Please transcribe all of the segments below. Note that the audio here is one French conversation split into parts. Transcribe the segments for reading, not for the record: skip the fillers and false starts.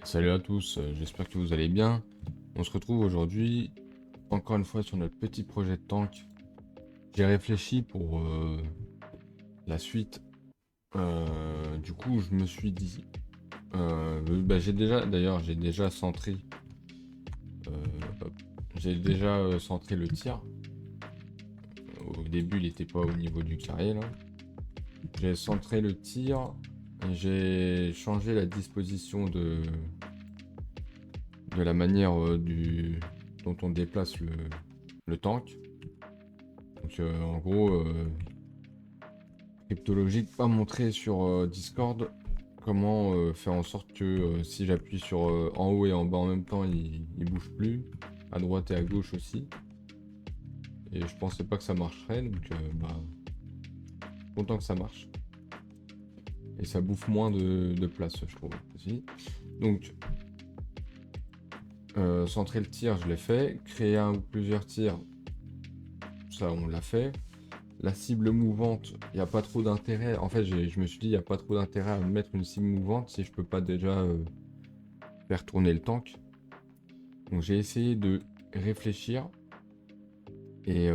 Salut à tous, j'espère que vous allez bien. On se retrouve aujourd'hui encore une fois sur notre petit projet de tank. J'ai réfléchi pour la suite. Du coup, je me suis dit, j'ai déjà, d'ailleurs, euh, hop, j'ai déjà centré le tir. Au début, il n'était pas au niveau du carré là. J'ai centré le tir. Et j'ai changé la disposition de la manière dont on déplace le tank. Donc en gros, Cryptologique pas montré sur Discord comment faire en sorte que si j'appuie sur en haut et en bas en même temps, il bouge plus, à droite et à gauche aussi. Et je pensais pas que ça marcherait, donc content que ça marche. Et ça bouffe moins de place, je trouve aussi. Donc centrer le tir, je l'ai fait. Créer un ou plusieurs tirs, ça on l'a fait. La cible mouvante, il n'y a pas trop d'intérêt. En fait, je me suis dit, il n'y a pas trop d'intérêt à mettre une cible mouvante si je peux pas déjà faire tourner le tank. Donc j'ai essayé de réfléchir et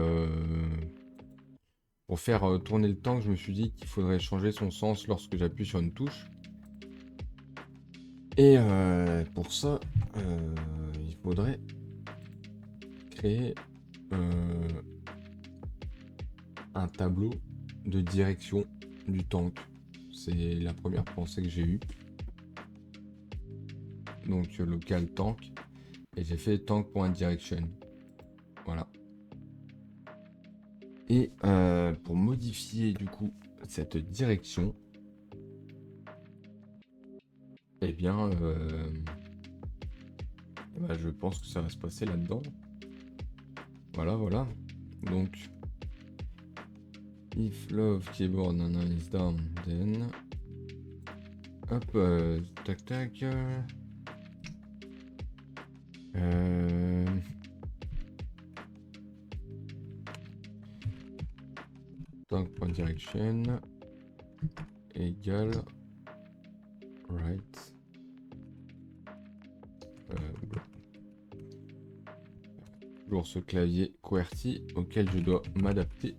pour faire tourner le tank, je me suis dit qu'il faudrait changer son sens lorsque j'appuie sur une touche. Et pour ça, il faudrait créer un tableau de direction du tank. C'est la première pensée que j'ai eue. Donc local tank. Et j'ai fait tank.direction. Voilà. Et pour modifier du coup cette direction, eh bien, je pense que ça va se passer là-dedans. Voilà, voilà. Donc, if love keyboard nana is down, then hop, tac tac. Tank.direction égale right. Toujours ce clavier QWERTY auquel je dois m'adapter.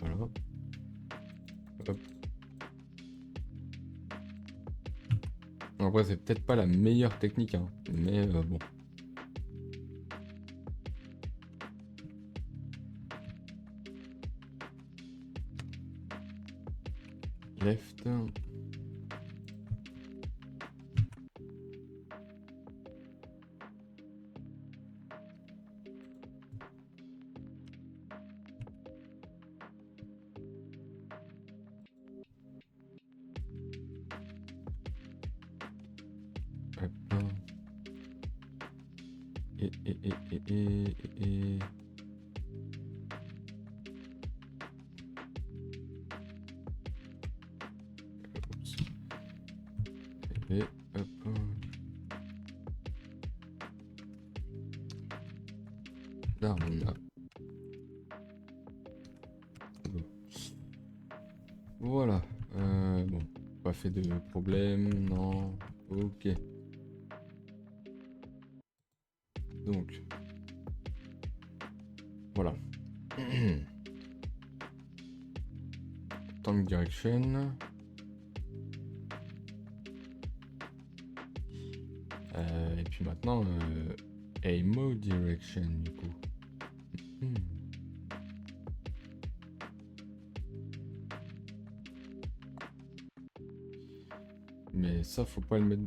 Voilà. Hop. Après, c'est peut-être pas la meilleure technique, hein, mais bon. Left. Hop. Et. Oups. Et hop. Là, on a. Bon. Voilà. Bon. Pas fait de problème. Non. Ok. Donc. Voilà. Tank direction. Et puis maintenant, AIMO direction du coup. Hmm. Mais ça, faut pas le mettre.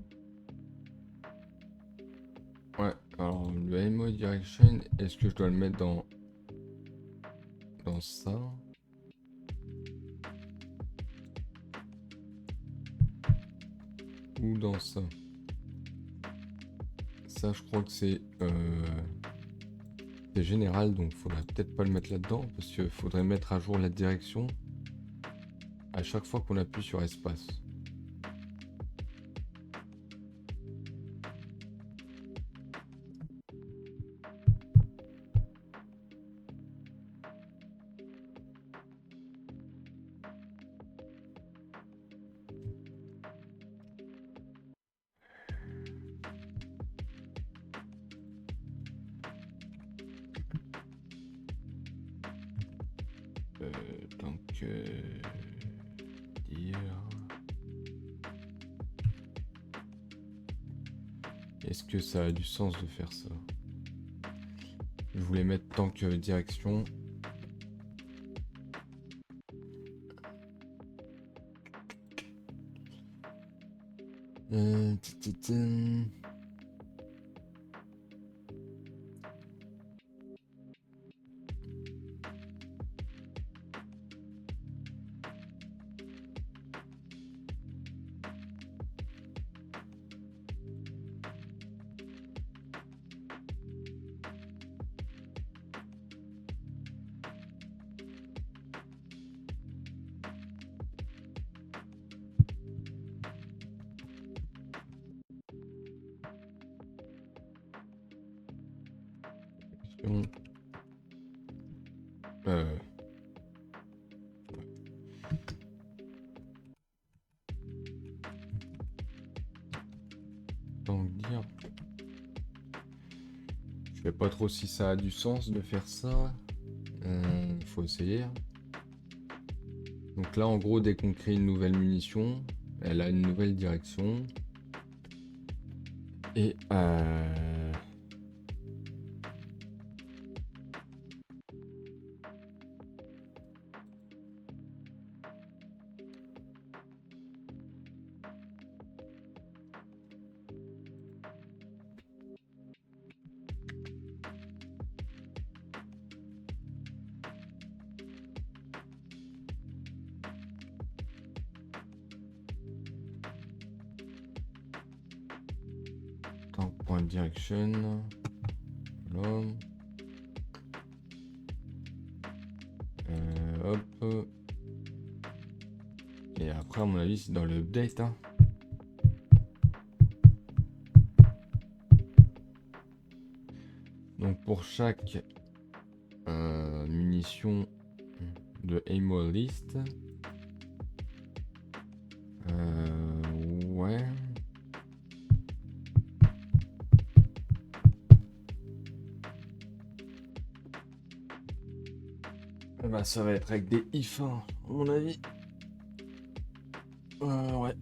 Ouais, alors le AIMO direction, est-ce que je dois le mettre dans ça? Ou dans ça? Ça, je crois que c'est général, donc faudrait peut-être pas le mettre là-dedans, parce qu'il faudrait mettre à jour la direction à chaque fois qu'on appuie sur espace. Donc dire. Est-ce que ça a du sens de faire ça? Je voulais mettre tant que direction. Euh... Donc dire. Je sais pas trop si ça a du sens de faire ça. Faut essayer. Donc là, en gros, dès qu'on crée une nouvelle munition, elle a une nouvelle direction. Et point direction. Voilà. Hop. Et après, à mon avis, c'est dans le update. Hein. Donc pour chaque munition de ammo list, ouais. Bah ça va être avec des if, hein, à mon avis. Ouais.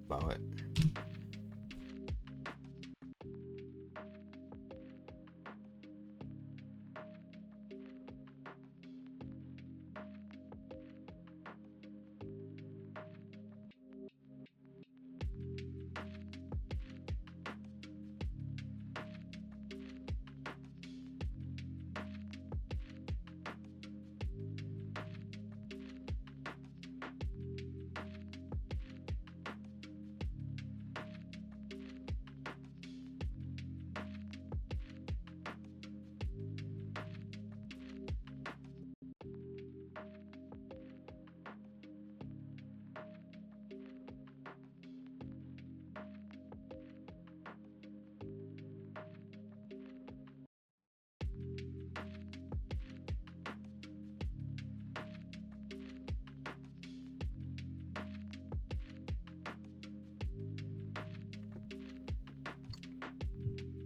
Bah ouais.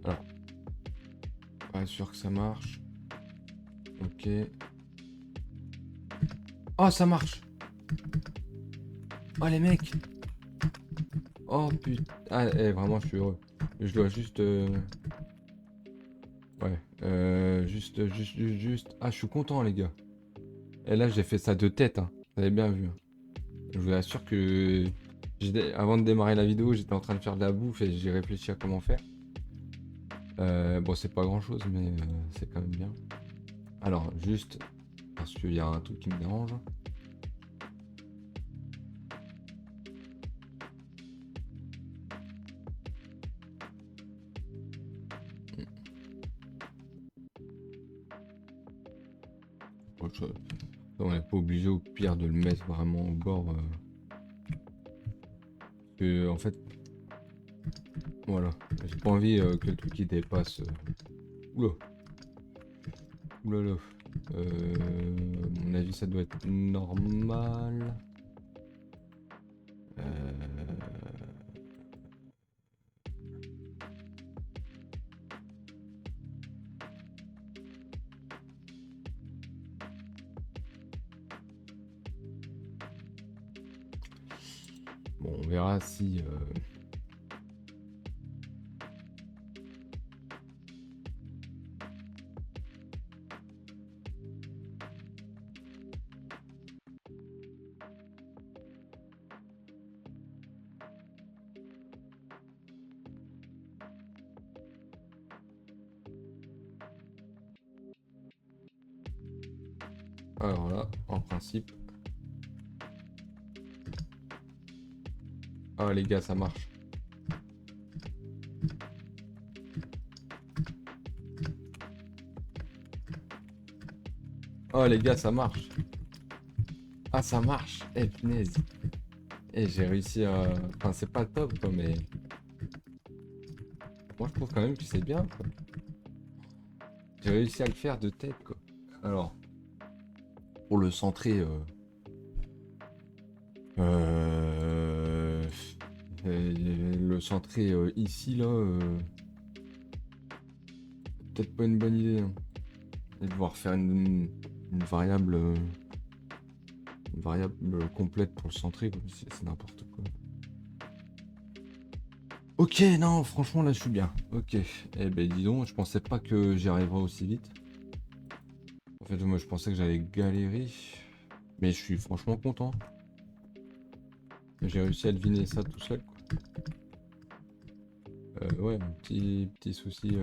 Alors, pas sûr que ça marche. Ok. Oh, ça marche. Oh, les mecs. Oh, putain. Ah, vraiment, je suis heureux. Je dois juste... Ouais. Juste... Ah, je suis content, les gars. Et là, j'ai fait ça de tête, hein. Vous avez bien vu. Hein. Je vous assure que... Avant de démarrer la vidéo, j'étais en train de faire de la bouffe et j'ai réfléchi à comment faire. Bon, c'est pas grand-chose, mais c'est quand même bien. Alors, juste... Parce qu'il y a un truc qui me dérange. On n'est pas obligé au pire de le mettre vraiment au bord. Que, en fait, voilà. J'ai pas envie que le truc il dépasse. Oula. Oula là. À mon avis, ça doit être normal. on verra si... Alors là, en principe... Ah les gars, ça marche. Oh les gars, ça marche. Ah ça marche. Eh punaise. Eh j'ai réussi à... Enfin c'est pas top quoi, mais... Moi je trouve quand même que c'est bien quoi. J'ai réussi à le faire de tête quoi. Alors... Pour le centrer... le centrer ici là... Peut-être pas une bonne idée. Hein. Et devoir faire une variable... une variable complète pour le centrer, c'est n'importe quoi. Ok, non, franchement là je suis bien. Ok, eh ben dis donc, je pensais pas que j'y arriverais aussi vite. En fait, moi je pensais que j'allais galérer, mais je suis franchement content. J'ai réussi à deviner ça tout seul, quoi. Ouais, un petit souci.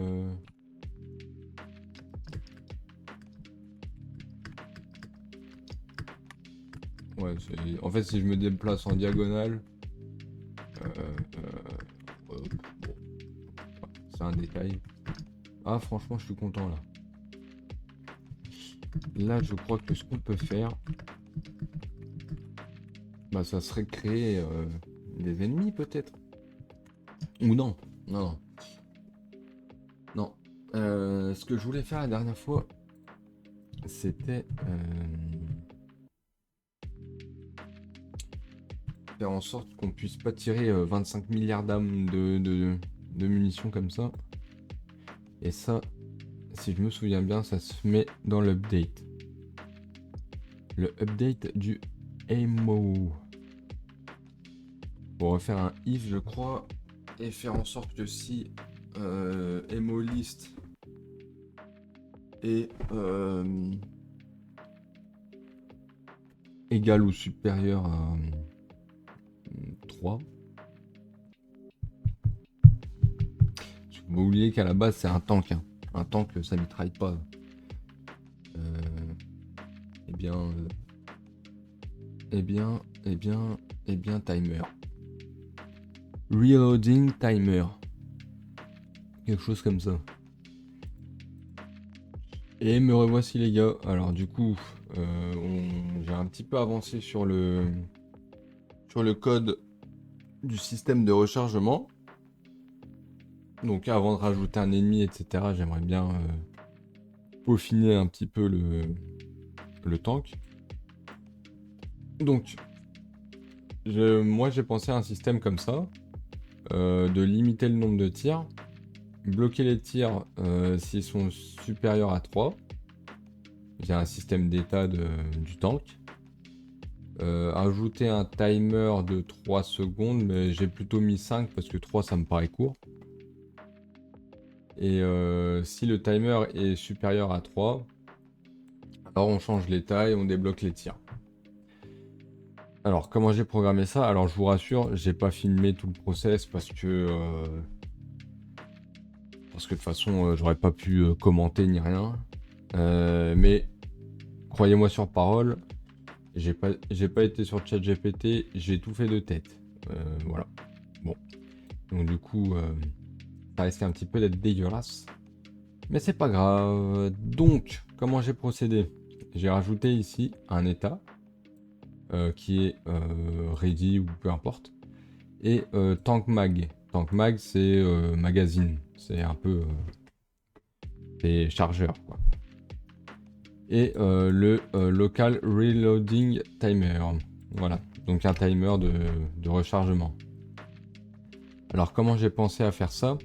Ouais, en fait, si je me déplace en diagonale, bon, c'est un détail. Ah, franchement, je suis content là. Là, je crois que ce qu'on peut faire, bah, ça serait créer des ennemis peut-être. Ou non. Non. Non. Ce que je voulais faire la dernière fois, c'était faire en sorte qu'on puisse pas tirer 25 milliards d'armes de munitions comme ça. Et ça, si je me souviens bien, ça se met dans l'update. Le update du AMO. Pour refaire un if, je crois, et faire en sorte que si AMO list est égal ou supérieur à 3. Vous oubliez qu'à la base c'est un tank. Hein. Un tank ça mitraille pas. Eh bien, timer. Reloading timer. Quelque chose comme ça. Et me revoici les gars. Alors du coup, j'ai un petit peu avancé sur le code du système de rechargement. Donc avant de rajouter un ennemi, etc., j'aimerais bien peaufiner un petit peu le tank. Donc, moi j'ai pensé à un système comme ça, de limiter le nombre de tirs, bloquer les tirs s'ils sont supérieurs à 3. J'ai un système d'état du tank. Ajouter un timer de 3 secondes, mais j'ai plutôt mis 5 parce que 3 ça me paraît court. Et si le timer est supérieur à 3, alors on change l'état et on débloque les tirs. Alors comment j'ai programmé ça? Alors je vous rassure, j'ai pas filmé tout le process parce que de toute façon j'aurais pas pu commenter ni rien. Mais croyez-moi sur parole, j'ai pas été sur ChatGPT, j'ai tout fait de tête. Voilà. Bon. Donc du coup, ça risque un petit peu d'être dégueulasse. Mais c'est pas grave. Donc, comment j'ai procédé? J'ai rajouté ici un état qui est ready ou peu importe. Et tank mag. Tank mag, c'est magazine. C'est un peu... c'est chargeur, quoi. Et le local reloading timer. Voilà. Donc un timer de rechargement. Alors comment j'ai pensé à faire ça?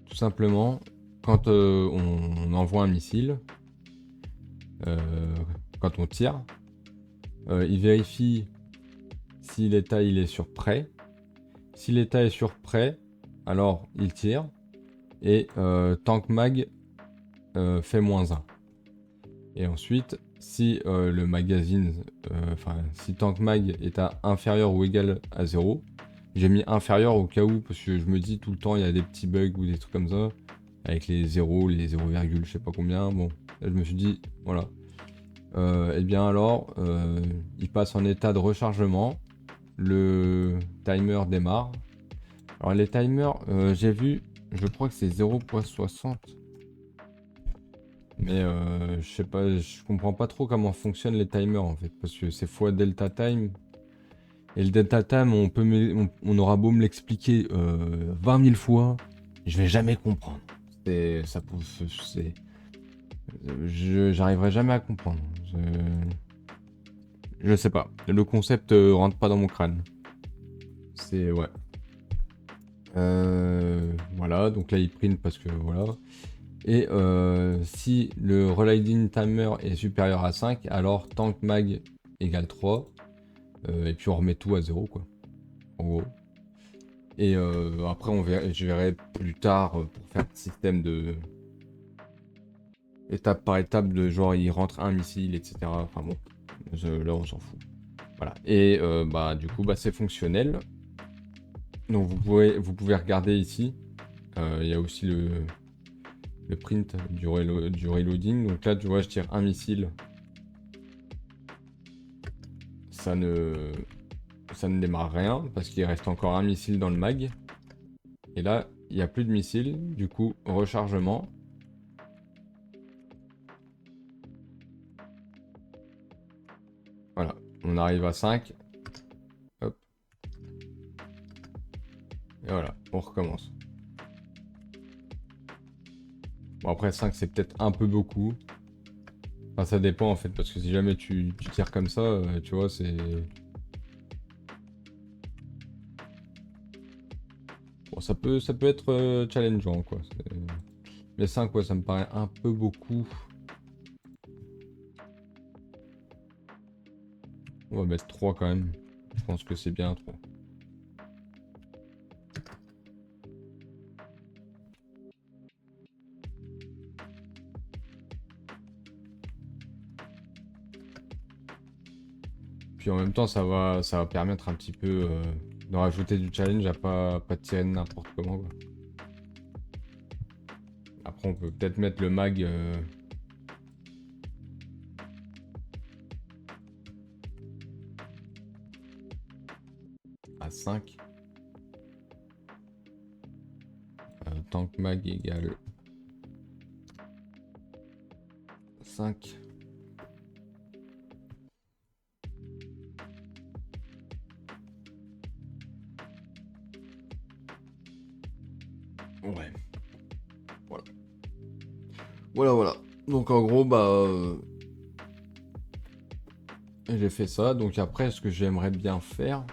Tout simplement, quand on envoie un missile, quand on tire, il vérifie si l'état il est sur prêt. Si l'état est sur prêt, alors il tire. Et tank mag fait -1. Et ensuite, si le magazine, si tank mag est à inférieur ou égal à 0, j'ai mis inférieur au cas où, parce que je me dis tout le temps il y a des petits bugs ou des trucs comme ça, avec les 0, les 0, je sais pas combien. Bon, là, je me suis dit, voilà. Et bien alors, il passe en état de rechargement. Le timer démarre. Alors les timers, j'ai vu, je crois que c'est 0.60. Mais je sais pas, je comprends pas trop comment fonctionnent les timers en fait, parce que c'est fois delta time. Et le delta time, on aura beau me l'expliquer 20 000 fois, je vais jamais comprendre. J'arriverai jamais à comprendre. Je sais pas. Le concept rentre pas dans mon crâne. C'est ouais. Voilà, donc là il print parce que voilà. Et si le reloading timer est supérieur à 5, alors tank mag égale 3. Et puis on remet tout à 0 quoi. En gros. Et après je verrai plus tard pour faire un système de étape par étape de genre il rentre un missile, etc. Enfin bon, là on s'en fout. Voilà. Et bah du coup bah c'est fonctionnel. Donc vous pouvez regarder ici. Il y a aussi le print du reloading. Donc là tu vois je tire un missile. Ça ne démarre rien parce qu'il reste encore un missile dans le mag. Et là, il n'y a plus de missiles. Du coup, rechargement. Voilà, on arrive à 5. Hop. Et voilà, on recommence. Bon, après 5, c'est peut-être un peu beaucoup. Enfin, ça dépend en fait, parce que si jamais tu tires comme ça, tu vois, c'est... Bon, ça peut être challengeant, quoi. Mais 5, ouais, ça me paraît un peu beaucoup. On va mettre 3 quand même. Je pense que c'est bien 3. Puis en même temps, ça va permettre un petit peu de rajouter du challenge à pas tirer n'importe comment, quoi. Après, on peut peut-être mettre le mag à 5. Tank mag égale 5. Ouais. Voilà. Voilà. Donc en gros, bah... j'ai fait ça. Donc après, ce que j'aimerais bien faire...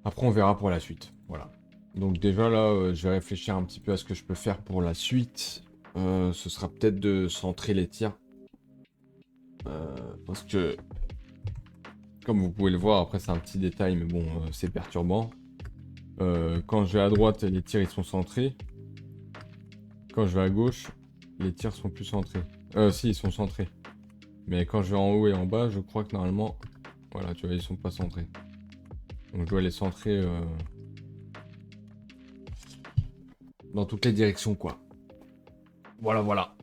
Après, on verra pour la suite. Voilà. Donc déjà là, je vais réfléchir un petit peu à ce que je peux faire pour la suite. Ce sera peut-être de centrer les tirs. Parce que... Comme vous pouvez le voir, après c'est un petit détail, mais bon, c'est perturbant. Quand je vais à droite, les tirs ils sont centrés. Quand je vais à gauche, les tirs sont plus centrés. Si, ils sont centrés. Mais quand je vais en haut et en bas, je crois que normalement... Voilà, tu vois, ils sont pas centrés. Donc je dois les centrer dans toutes les directions, quoi. Voilà.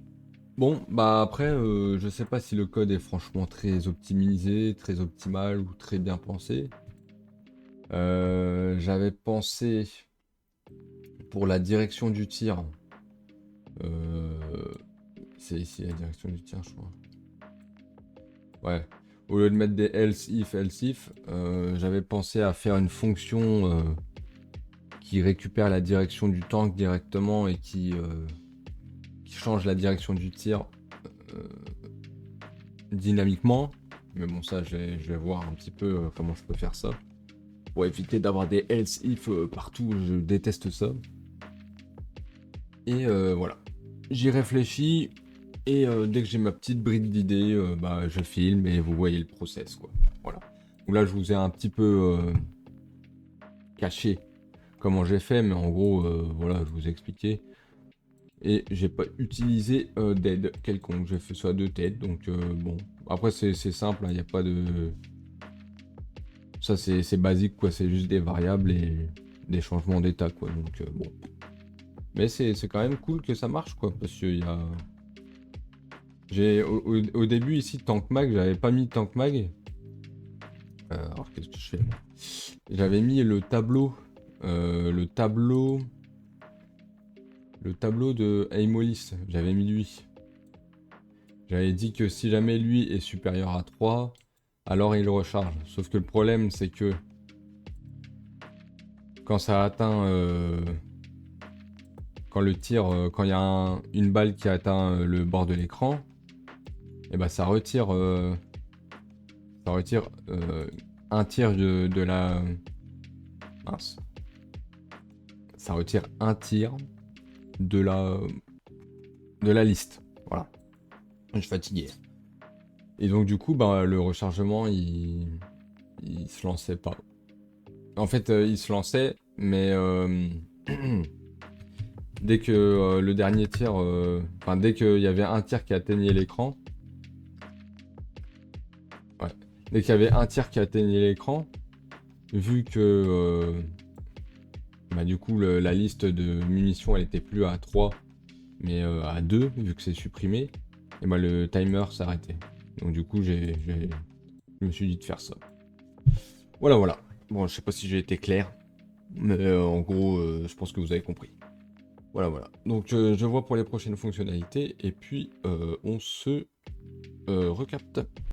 Bon, bah après, je sais pas si le code est franchement très optimisé, très optimal ou très bien pensé. J'avais pensé pour la direction du tir. C'est ici la direction du tir, je crois. Ouais. Au lieu de mettre des else if, j'avais pensé à faire une fonction qui récupère la direction du tank directement et qui change la direction du tir dynamiquement. Mais bon, ça, je vais voir un petit peu comment je peux faire ça. Pour éviter d'avoir des else if partout, je déteste ça. Et voilà. j'y réfléchis et dès que j'ai ma petite brique d'idée, bah, je filme et vous voyez le process, quoi. Voilà. Donc là, je vous ai un petit peu caché comment j'ai fait, mais en gros, voilà, je vous ai expliqué. Et j'ai pas utilisé d'aide quelconque, j'ai fait ça de tête, donc bon. Après, c'est simple, il n'y a pas de... Ça, c'est basique, quoi, c'est juste des variables et des changements d'état, quoi, donc bon. Mais c'est quand même cool que ça marche, quoi, parce qu'il y a... Au début, ici, Tank Mag, j'avais pas mis Tank Mag. Alors, qu'est-ce que je fais? J'avais mis le tableau... le tableau... Le tableau de Aimolis, j'avais mis lui. J'avais dit que si jamais lui est supérieur à 3, alors il recharge. Sauf que le problème, c'est que quand ça atteint... quand le tir... quand il y a une balle qui atteint le bord de l'écran, et bah ça retire... ça retire un tiers de la... Mince. Ça retire un tiers de la liste. Voilà. Je suis fatigué. Et donc du coup, bah, le rechargement, il se lançait pas. En fait, il se lançait, mais dès que le dernier tir... Enfin, dès qu'il y avait un tir qui atteignait l'écran... Ouais. Dès qu'il y avait un tir qui atteignait l'écran, vu que... bah, du coup, la liste de munitions, elle était plus à 3, mais à 2, vu que c'est supprimé, et bah, le timer s'arrêtait. Donc du coup, je me suis dit de faire ça. Voilà, voilà. Bon, je sais pas si j'ai été clair, mais en gros, je pense que vous avez compris. Voilà, voilà. Donc je vois pour les prochaines fonctionnalités, et puis on se recapte.